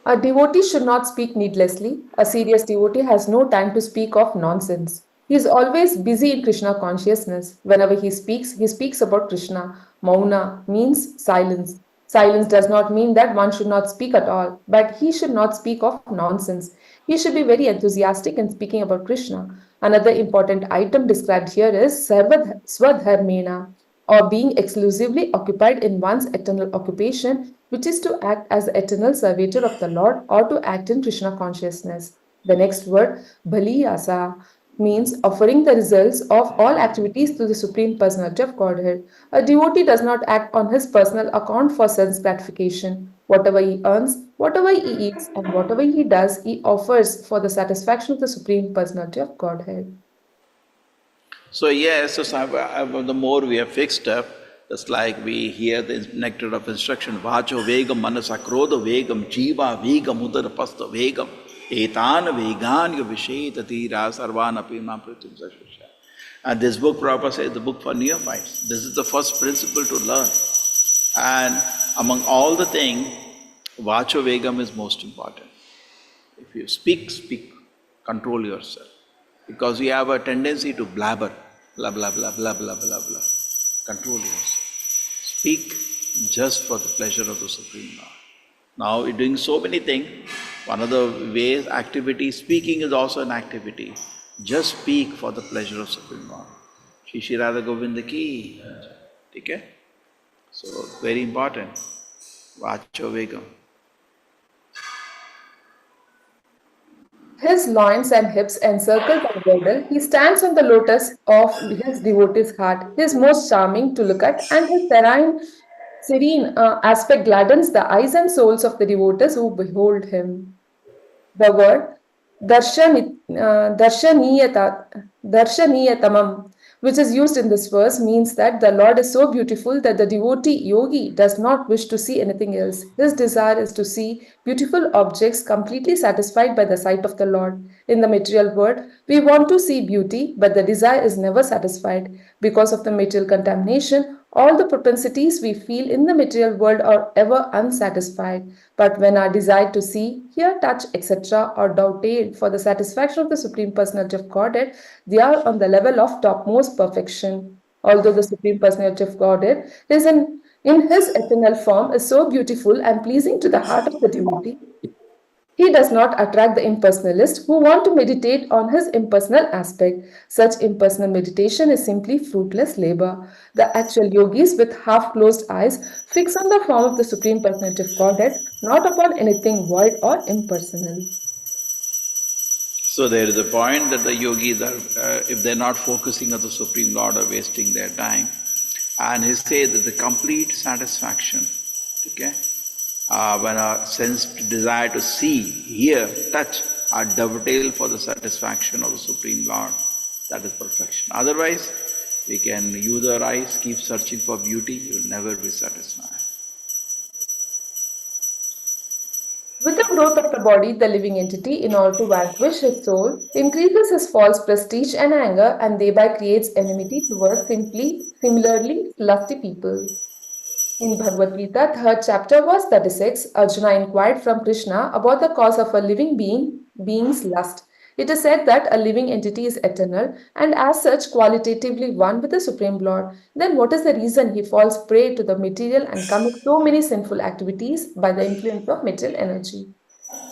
A devotee should not speak needlessly. A serious devotee has no time to speak of nonsense. He is always busy in Krishna consciousness. Whenever he speaks about Krishna. Mauna means silence. Silence does not mean that one should not speak at all, but he should not speak of nonsense. He should be very enthusiastic in speaking about Krishna. Another important item described here is swadharmena, or being exclusively occupied in one's eternal occupation, which is to act as the eternal servitor of the Lord or to act in Krishna consciousness. The next word, baliyasa, means offering the results of all activities to the Supreme Personality of Godhead. A devotee does not act on his personal account for sense gratification. Whatever he earns, whatever he eats, and whatever he does, he offers for the satisfaction of the Supreme Personality of Godhead. So yes, the more we are fixed up, just like we hear the nectar of instruction, Vacho Vegam Manasa Krodha Vegam Jiva Vegam Udara Pasta Vegam Etana Veganya Vishethatira Sarvana Pima Pritim Sashusha. And this book, Prabhupada says, the book for neophytes. This is the first principle to learn. And among all the things, Vacho Vegam is most important. If you speak, control yourself. Because we have a tendency to blabber, blah, blah, blah, blah, blah, blah, blah. Control yourself. Speak just for the pleasure of the Supreme Lord. Now we're doing so many things. One of the ways, activity, speaking is also an activity. Just speak for the pleasure of Supreme Lord. Shri Radha Govinda ki. Okay? So, very important. Vacho Vegam. His loins and hips encircled by girdle, he stands on the lotus of his devotee's heart. He is most charming to look at, and his serene aspect gladdens the eyes and souls of the devotees who behold him. The word darshaniyathamam, which is used in this verse, means that the Lord is so beautiful that the devotee yogi does not wish to see anything else. His desire is to see beautiful objects completely satisfied by the sight of the Lord. In the material world, we want to see beauty, but the desire is never satisfied. Because of the material contamination, all the propensities we feel in the material world are ever unsatisfied. But when our desire to see, hear, touch, etc. are dovetailed for the satisfaction of the Supreme Personality of Godhead, they are on the level of topmost perfection. Although the Supreme Personality of Godhead is in his eternal form is so beautiful and pleasing to the heart of the devotee, he does not attract the impersonalists who want to meditate on his impersonal aspect. Such impersonal meditation is simply fruitless labor. The actual yogis with half-closed eyes fix on the form of the Supreme Personality of Godhead, not upon anything void or impersonal. So there is a point that the yogis are, if they're not focusing on the Supreme Lord, are wasting their time. And he says that the complete satisfaction, okay, when our sense desire to see, hear, touch, are dovetailed for the satisfaction of the Supreme Lord. That is perfection. Otherwise, we can use our eyes, keep searching for beauty, you will never be satisfied. With the growth of the body, the living entity, in order to vanquish his soul, increases his false prestige and anger and thereby creates enmity towards similarly lusty people. In Bhagavad Gita, third chapter, verse 36, Arjuna inquired from Krishna about the cause of a living being's lust. It is said that a living entity is eternal and as such qualitatively one with the Supreme Lord. Then what is the reason he falls prey to the material and commits so many sinful activities by the influence of material energy?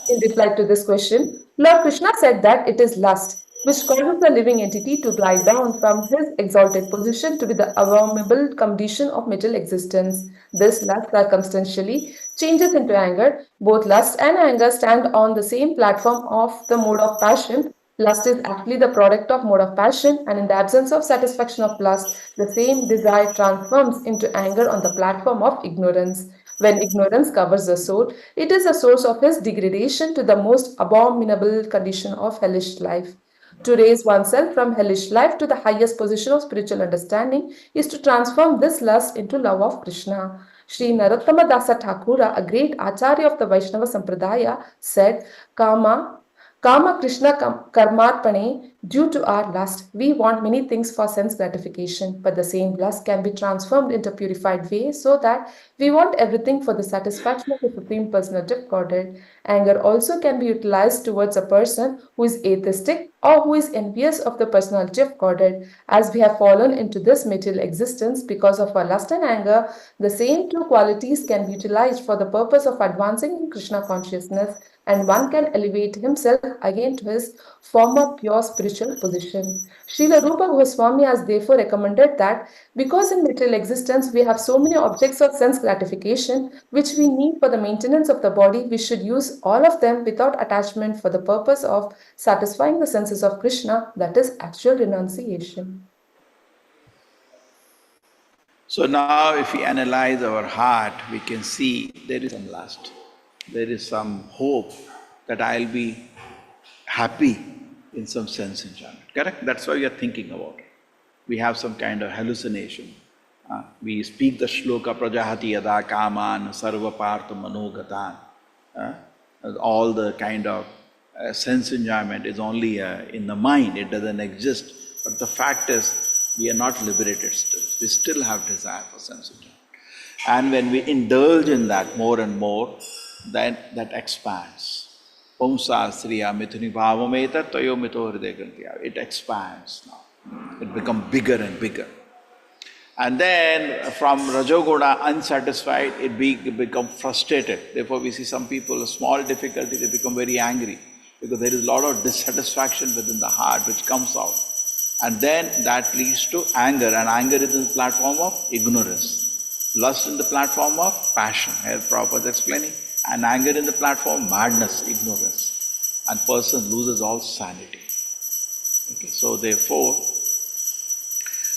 In reply to this question, Lord Krishna said that it is lust, which causes the living entity to glide down from his exalted position to be the abominable condition of material existence. This lust circumstantially changes into anger. Both lust and anger stand on the same platform of the mode of passion. Lust is actually the product of mode of passion, and in the absence of satisfaction of lust, the same desire transforms into anger on the platform of ignorance. When ignorance covers the soul, it is a source of his degradation to the most abominable condition of hellish life. To raise oneself from hellish life to the highest position of spiritual understanding is to transform this lust into love of Krishna. Sri Narottama Dasa Thakura, a great Acharya of the Vaishnava Sampradaya, said, Kama Krishna Karmarpane, due to our lust, we want many things for sense gratification, but the same lust can be transformed into purified way so that we want everything for the satisfaction of the Supreme Personality of Godhead. Anger also can be utilized towards a person who is atheistic or who is envious of the personality of Godhead. As we have fallen into this material existence because of our lust and anger, the same two qualities can be utilized for the purpose of advancing in Krishna consciousness, and one can elevate himself again to his former pure spiritual position. Srila Rupa Goswami has therefore recommended that because in material existence we have so many objects of sense gratification which we need for the maintenance of the body, we should use all of them without attachment for the purpose of satisfying the senses of Krishna, that is actual renunciation. So now if we analyze our heart, we can see there is some lust. There is some hope that I'll be happy in some sense enjoyment. Correct? That's why we are thinking about it. We have some kind of hallucination. We speak the shloka prajahati yada kaman sarva partha manogatan. All the kind of sense enjoyment is only in the mind, it doesn't exist. But the fact is, we are not liberated still. We still have desire for sense enjoyment. And when we indulge in that more and more, then that expands. Pumsa sriya mithuni bhavameta tayo mito hriday grantiya. It expands now. It becomes bigger and bigger. And then from Rajoguna, unsatisfied, it becomes frustrated. Therefore we see some people, a small difficulty, they become very angry. Because there is a lot of dissatisfaction within the heart which comes out. And then that leads to anger. And anger is in the platform of ignorance. Lust in the platform of passion. Here Prabhupada is explaining. And anger in the platform of madness, ignorance. And person loses all sanity. Okay, so therefore,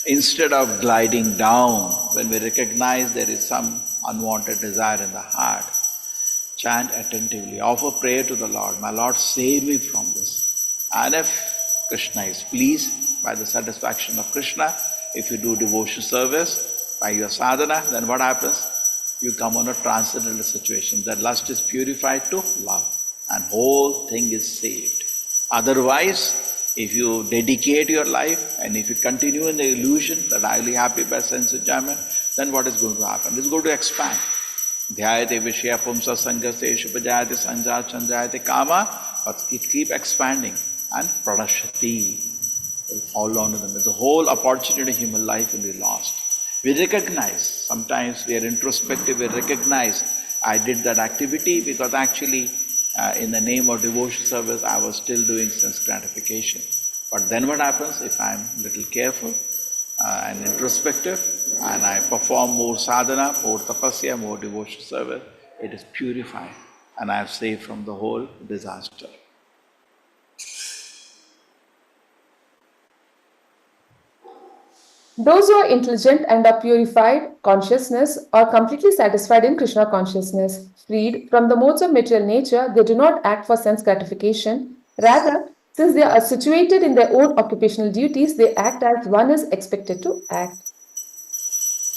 instead of gliding down, when we recognize there is some unwanted desire in the heart, chant attentively, offer prayer to the Lord, my Lord, save me from this. And if Krishna is pleased by the satisfaction of Krishna, if you do devotion service by your sadhana, then what happens? You come on a transcendental situation. That lust is purified to love and whole thing is saved. Otherwise, if you dedicate your life and if you continue in the illusion that I will be happy by sense enjoyment, then what is going to happen? It is going to expand. Dhyayate vishya pumsa sangasya shupajayate sanjat sanjayate kama, but it keep expanding and pradashati will fall down to them. The whole opportunity of human life will be lost. We recognize, sometimes we are introspective, we recognize I did that activity because actually in the name of devotion service I was still doing sense gratification. But then what happens if I am a little careful and introspective and I perform more sadhana, more tapasya, more devotion service, it is purified and I am saved from the whole disaster. Those who are intelligent and are purified consciousness are completely satisfied in Krishna consciousness. Freed from the modes of material nature, they do not act for sense gratification. Rather, since they are situated in their own occupational duties, they act as one is expected to act.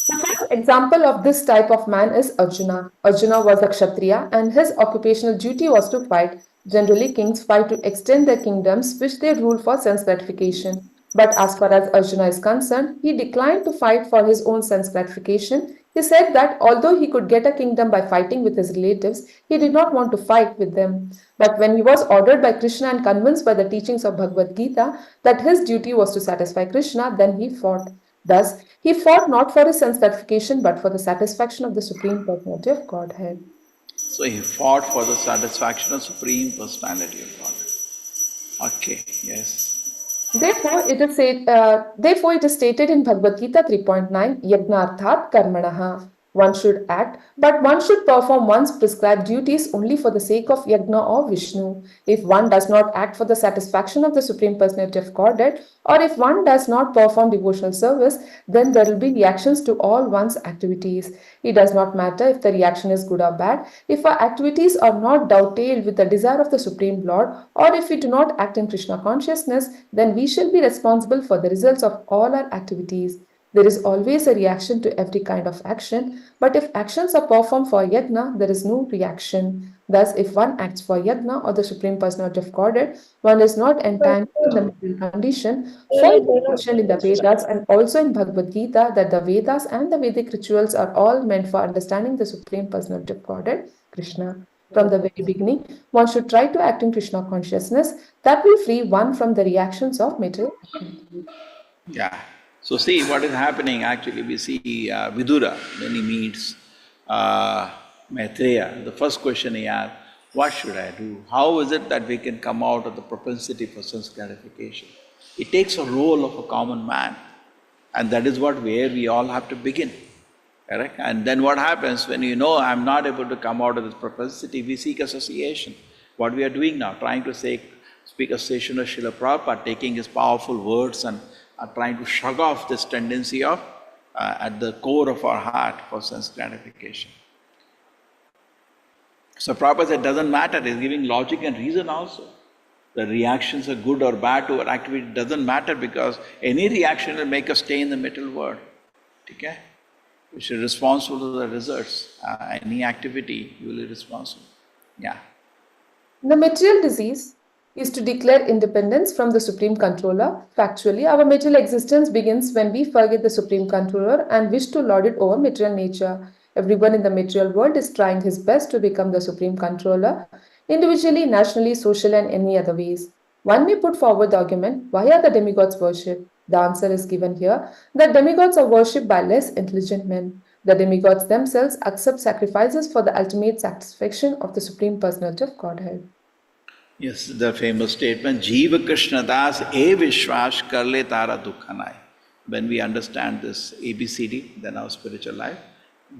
The first example of this type of man is Arjuna. Arjuna was a Kshatriya and his occupational duty was to fight. Generally, kings fight to extend their kingdoms which they rule for sense gratification. But as far as Arjuna is concerned, he declined to fight for his own sense gratification. He said that although he could get a kingdom by fighting with his relatives, he did not want to fight with them. But when he was ordered by Krishna and convinced by the teachings of Bhagavad Gita that his duty was to satisfy Krishna, then he fought. Thus, he fought not for his sense gratification but for the satisfaction of the Supreme Personality of Godhead. So he fought for the satisfaction of Supreme Personality of God. Okay, yes. Therefore, it is stated in Bhagavad Gita 3.9, Yagnarthat Karmanaha. One should act, but one should perform one's prescribed duties only for the sake of Yagna or Vishnu. If one does not act for the satisfaction of the Supreme Personality of Godhead, or if one does not perform devotional service, then there will be reactions to all one's activities. It does not matter if the reaction is good or bad. If our activities are not dovetailed with the desire of the Supreme Lord, or if we do not act in Krishna consciousness, then we shall be responsible for the results of all our activities. There is always a reaction to every kind of action, but if actions are performed for yajna, there is no reaction. Thus, if one acts for yajna or the Supreme Personality of Godhead, one is not entangled in the material condition, for it is mentioned in the Vedas and also in Bhagavad Gita that the Vedas and the Vedic rituals are all meant for understanding the Supreme Personality of Godhead, Krishna. From the very beginning, one should try to act in Krishna consciousness that will free one from the reactions of material activities. Yeah. So see what is happening actually, we see Vidura when he meets Maitreya. The first question he asks, what should I do? How is it that we can come out of the propensity for sense gratification? It takes a role of a common man, and that is where we all have to begin. Correct? And then what happens when you know I'm not able to come out of this propensity, we seek association. What we are doing now, trying to speak association of Srila Prabhupada, taking his powerful words and trying to shrug off this tendency of at the core of our heart for sense gratification. So Prabhupada said, it doesn't matter, he's giving logic and reason also. The reactions are good or bad to our activity, it doesn't matter because any reaction will make us stay in the middle world. Okay? We should be responsible to the results. Any activity, you will be responsible. Yeah. The material disease is to declare independence from the Supreme Controller. Factually, our material existence begins when we forget the Supreme Controller and wish to lord it over material nature. Everyone in the material world is trying his best to become the Supreme Controller, individually, nationally, socially, and any other ways. One may put forward the argument, why are the demigods worshipped? The answer is given here that demigods are worshipped by less intelligent men. The demigods themselves accept sacrifices for the ultimate satisfaction of the Supreme Personality of Godhead. Yes, the famous statement, Jiva Krishna Das E Vishwash Karle Tara Dukhanai. When we understand this ABCD, then our spiritual life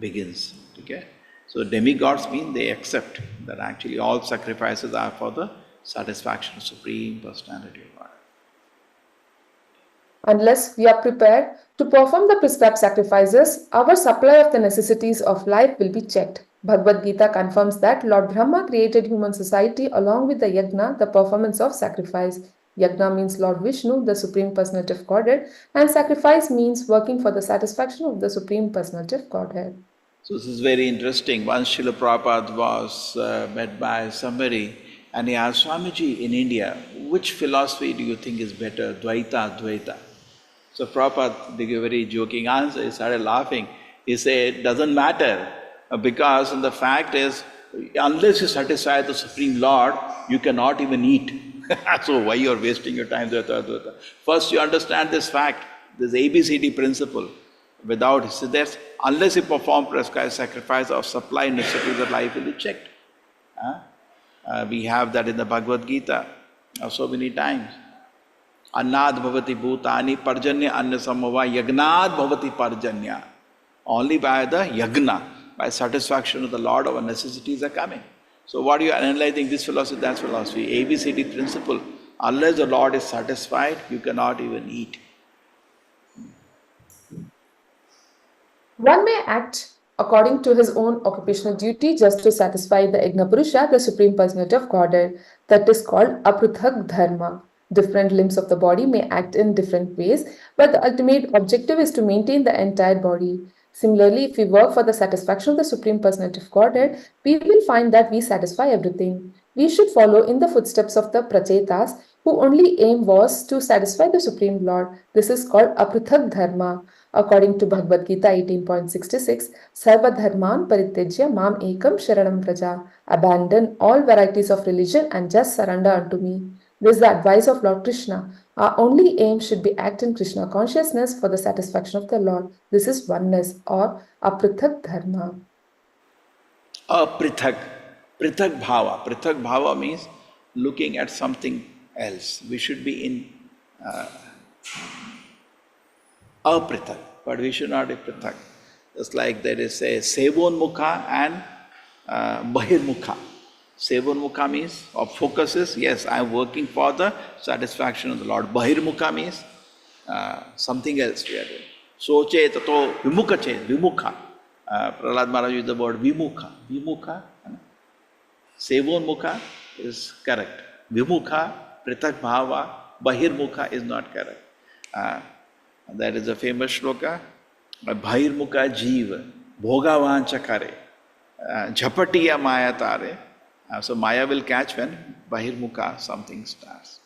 begins. Okay? So demigods mean they accept that actually all sacrifices are for the satisfaction of Supreme Personality of God. Unless we are prepared to perform the prescribed sacrifices, our supply of the necessities of life will be checked. Bhagavad Gita confirms that Lord Brahma created human society along with the yajna, the performance of sacrifice. Yajna means Lord Vishnu, the Supreme Personality of Godhead, and sacrifice means working for the satisfaction of the Supreme Personality of Godhead. So this is very interesting. Once Srila Prabhupada was met by somebody and he asked, Swamiji, in India, which philosophy do you think is better, Dvaita, Advaita? So Prabhupada gave a very joking answer. He started laughing. He said, it doesn't matter because the fact is, unless you satisfy the Supreme Lord, you cannot even eat. So why you are wasting your time? First you understand this fact, this ABCD principle. Without this, unless you perform prescribed sacrifice or supply necessities of life will be checked. We have that in the Bhagavad Gita so many times. Annad bhavati bhutani parjanya anna samava yagnad bhavati parjanya. Only by the yagna, by satisfaction of the Lord, our necessities are coming. So what you are analyzing, this philosophy, that philosophy, ABCD principle. Unless the Lord is satisfied, you cannot even eat. One may act according to his own occupational duty just to satisfy the Yagna Purusha, the Supreme Personality of Godhead. That is called Apruthak Dharma. Different limbs of the body may act in different ways, but the ultimate objective is to maintain the entire body. Similarly, if we work for the satisfaction of the Supreme Personality of Godhead, we will find that we satisfy everything. We should follow in the footsteps of the Prachetas, who only aim was to satisfy the Supreme Lord. This is called Apruthak Dharma. According to Bhagavad Gita 18.66, Sarva Dharman Parityajya Mam Ekam Sharanam Praja. Abandon all varieties of religion and just surrender unto me. This is the advice of Lord Krishna. Our only aim should be act in Krishna consciousness for the satisfaction of the Lord. This is oneness or Aprithak Dharma. Aprithak. Prithak bhava. Prithak bhava means looking at something else. We should be in aprithak, but we should not be prithak. Just like there is a sevonmukha and bahirmukha. Sevonmukha means, or focus is, yes, I am working for the satisfaction of the Lord. Bahirmukha means something else we are doing. Soche tato vimukha che, vimukha. Prahlad Maharaj used the word vimukha. Vimukha. Sevonmukha is correct. Vimukha, prithak bhava, bahirmukha is not correct. That is a famous shloka. Bahirmukha jiva, bhogavancha kare, jhapatiya maya tare. So maya will catch when bahirmukha something starts.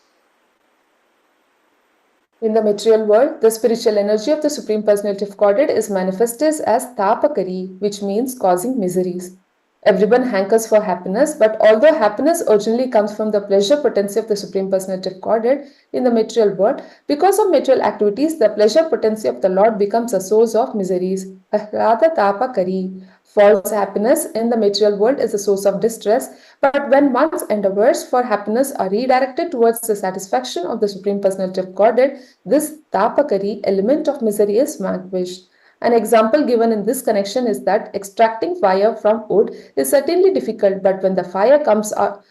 In the material world, the spiritual energy of the Supreme Personality of Godhead is manifested as tapakari, which means causing miseries. Everyone hankers for happiness, but although happiness originally comes from the pleasure potency of the Supreme Personality of Godhead in the material world, because of material activities, the pleasure potency of the Lord becomes a source of miseries. Ahrada tapakari. False happiness in the material world is a source of distress, but when one's endeavors for happiness are redirected towards the satisfaction of the Supreme Personality of Godhead, this tapakari element of misery is vanquished. An example given in this connection is that extracting fire from wood is certainly difficult, but when the fire comes out,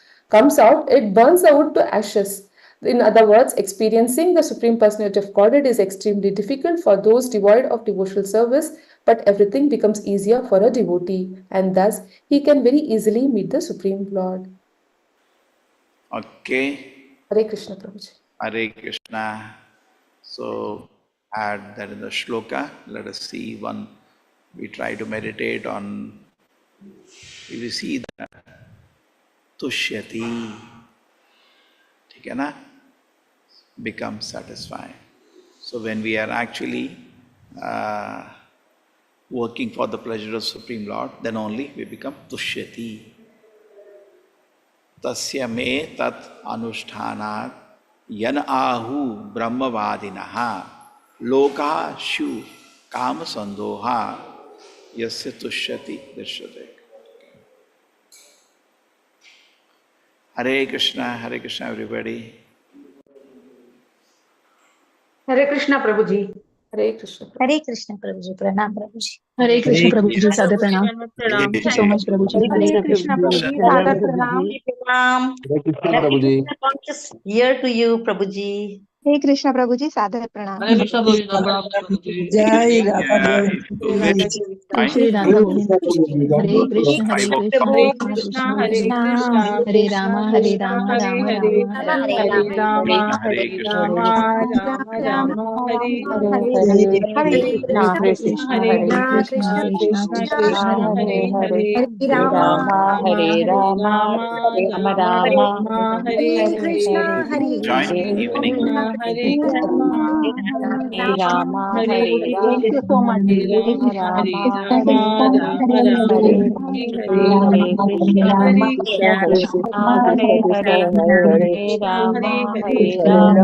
it burns the wood to ashes. In other words, experiencing the Supreme Personality of Godhead is extremely difficult for those devoid of devotional service, but everything becomes easier for a devotee, and thus he can very easily meet the Supreme Lord. Okay. Hare Krishna, Prabhuji. Hare Krishna. So add that in the shloka. Let us see one. We try to meditate on. We will see that tushyati. ठीक है ना? Become satisfied. So when we are actually working for the pleasure of Supreme Lord, then only we become tushyati. Tasya me tat anushtanat yan ahu brahmavadinaha loka shu kama sandoha yasya tushyati drishyate. Hare Krishna everybody. Hare Krishna Prabhuji. Hare Krishna. Hare Krishna Prabhuji. Pranam Prabhuji. Hare Krishna Prabhuji. Sadhu Pranam. Pranam. Thank you so much Prabhuji. Hare Krishna Prabhuji. Sadhu Pranam. Hare Krishna Prabhuji. Conscious ear to you, Prabhuji. Hare Krishna Prabhuji, Sadhu Pranam. Hare Krishna Prabhuji. Jai Yeah, Jai Shri Radha Govinda. Hare Krishna, Hare Krishna, Hare Krishna Krishna, Krishna, Hare Hare Krishna, Rama, Hare Krishna Rama, Hare Rama Hare, Rama, Hare Hare Rama, Rama, Hare Hare Krishna. Rama, Rama Rama, Hare Hare Hare. Hare Hare Krishna, Krishna, Hare Krishna, Krishna, Krishna Krishna Krishna, Krishna, Hare Hare, Hare Rama Rama, Rama, Hare Rama, Rama Rama, Hare Hare Hare. Krishna, Hare Join Krishna, in evening. Hare Rama, Hare Rama, Hare Thank you so much. Hare Rama, Hare Rama, Rama Rama, Hare Hare. Hare Krishna, Hare Krishna, Hare Krishna, Krishna Krishna, Hare Hare.